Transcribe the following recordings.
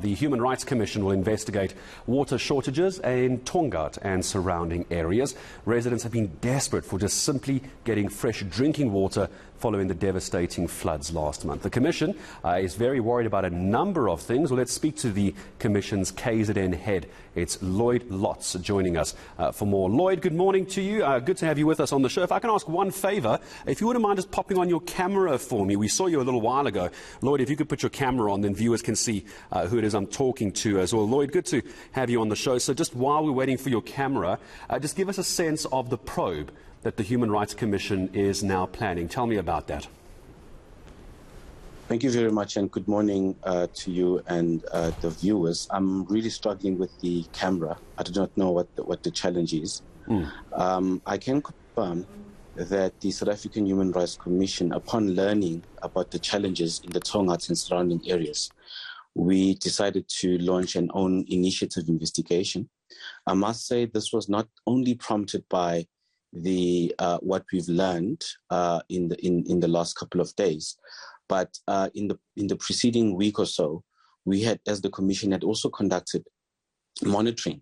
the Human Rights Commission will investigate water shortages in Tongaat and surrounding areas. Residents have been desperate for just simply getting fresh drinking water following the devastating floods last month. The Commission is very worried about a number of things. Well, let's speak to the Commission's KZN Head. It's Lloyd Lotz joining us for more. Lloyd, good morning to you. Good to have you with us on the show. If I can ask one favour, if you wouldn't mind just popping on your camera for me. We saw you a little while ago. Lloyd, if you could put your camera on, then viewers can see who it is I'm talking to as well. Lloyd, good to have you on the show. So just while we're waiting for your camera, just give us a sense of the probe that the Human Rights Commission is now planning. Tell me about that. Thank you very much, and good morning to you and the viewers. I'm really struggling with the camera. I do not know what the challenge is. I can confirm that the South African Human Rights Commission, upon learning about the challenges in the Tongaat and surrounding areas, we decided to launch an own initiative investigation. I must say this was not only prompted by the what we've learned in the last couple of days, but in the preceding week or so, we had, as the Commission, had also conducted monitoring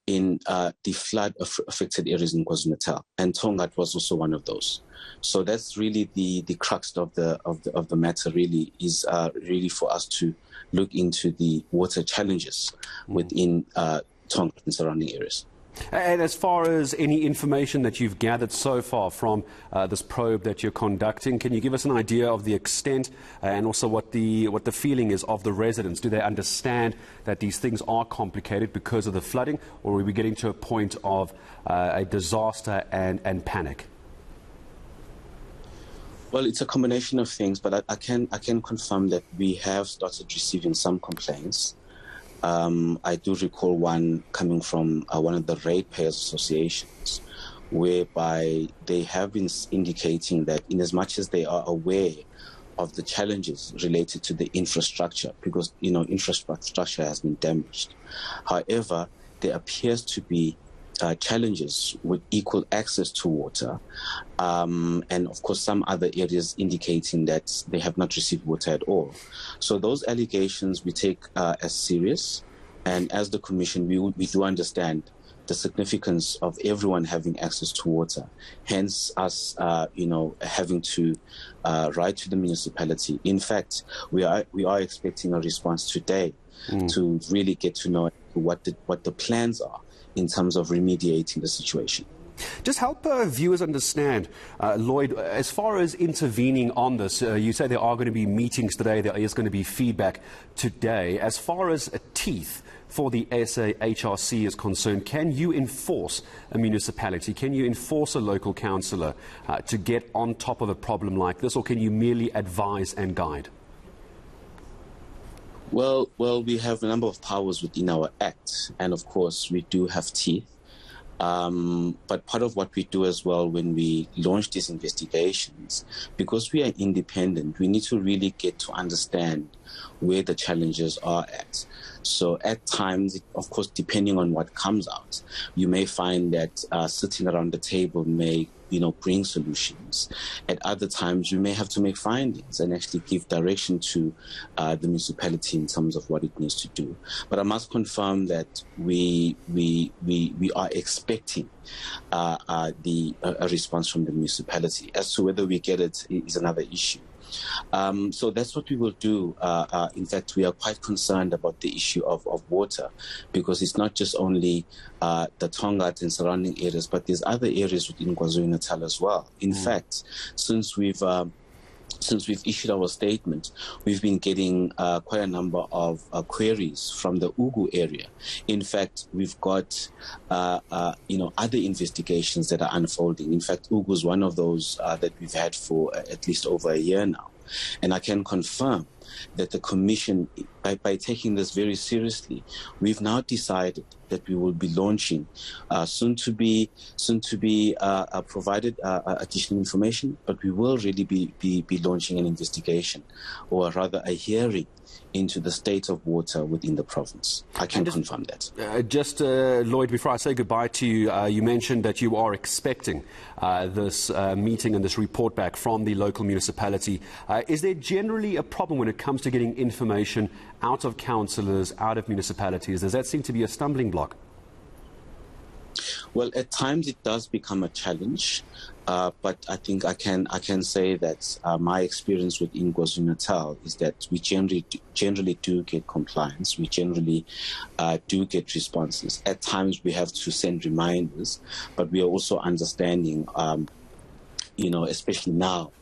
in the flood-affected areas in KwaZulu-Natal, and Tongaat was also one of those. So that's really the crux of the matter. Really is really for us to look into the water challenges within Tongaat and surrounding areas. And as far as any information that you've gathered so far from this probe that you're conducting, can you give us an idea of the extent and also what the feeling is of the residents? Do they understand that these things are complicated because of the flooding, or are we getting to a point of a disaster and panic? Well, it's a combination of things, but I can confirm that we have started receiving some complaints. I do recall one coming from one of the ratepayers associations, whereby they have been indicating that in as much as they are aware of the challenges related to the infrastructure, because, infrastructure has been damaged. However, there appears to be challenges with equal access to water, and of course some other areas indicating that they have not received water at all. So those allegations we take as serious, and as the Commission we do understand the significance of everyone having access to water, hence us having to write to the municipality. In fact, we are expecting a response today to really get to know what the plans are in terms of remediating the situation. Just help viewers understand, Lloyd, as far as intervening on this, you say there are going to be meetings today, there is going to be feedback today. As far as teeth for the SAHRC is concerned, can you enforce a municipality, can you enforce a local councillor to get on top of a problem like this, or can you merely advise and guide? Well, we have a number of powers within our Act, and of course we do have teeth. But part of what we do as well when we launch these investigations, because we are independent, we need to really get to understand where the challenges are at. So at times, of course, depending on what comes out, you may find that sitting around the table may bring solutions. At other times, you may have to make findings and actually give direction to the municipality in terms of what it needs to do. But I must confirm that we are expecting a response from the municipality. As to whether we get it is another issue. So that's what we will do. In fact, we are quite concerned about the issue of water, because it's not just only the Tongaat and surrounding areas, but there's other areas within KwaZulu-Natal as well. In fact, since we've issued our statement, we've been getting quite a number of queries from the Ugu area. In fact, we've got other investigations that are unfolding. In fact, Ugu is one of those that we've had for at least over a year now. And I can confirm that the Commission, by taking this very seriously, we've now decided that we will be launching soon to be provided additional information, but we will really be launching an investigation, or rather a hearing into the state of water within the province. I can confirm that. Lloyd, before I say goodbye to you, you mentioned that you are expecting this meeting and this report back from the local municipality. Is there generally a problem when it comes to getting information out of councillors, out of municipalities? Does that seem to be a stumbling block? Well, at times it does become a challenge, but I think I can say that my experience with KwaZulu-Natal is that we generally do get compliance. We generally do get responses. At times we have to send reminders, but we are also understanding, especially now,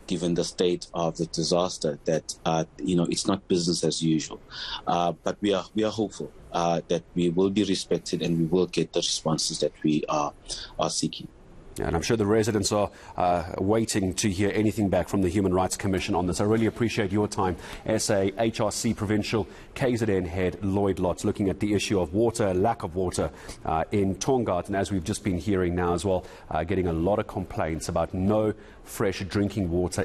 given the state of the disaster, that it's not business as usual. But we are hopeful that we will be respected and we will get the responses that we are seeking. And I'm sure the residents are waiting to hear anything back from the Human Rights Commission on this. I really appreciate your time. SAHRC Provincial KZN Head Lloyd Lotz, looking at the issue of water, lack of water in Tongaat. And as we've just been hearing now as well, getting a lot of complaints about no fresh drinking water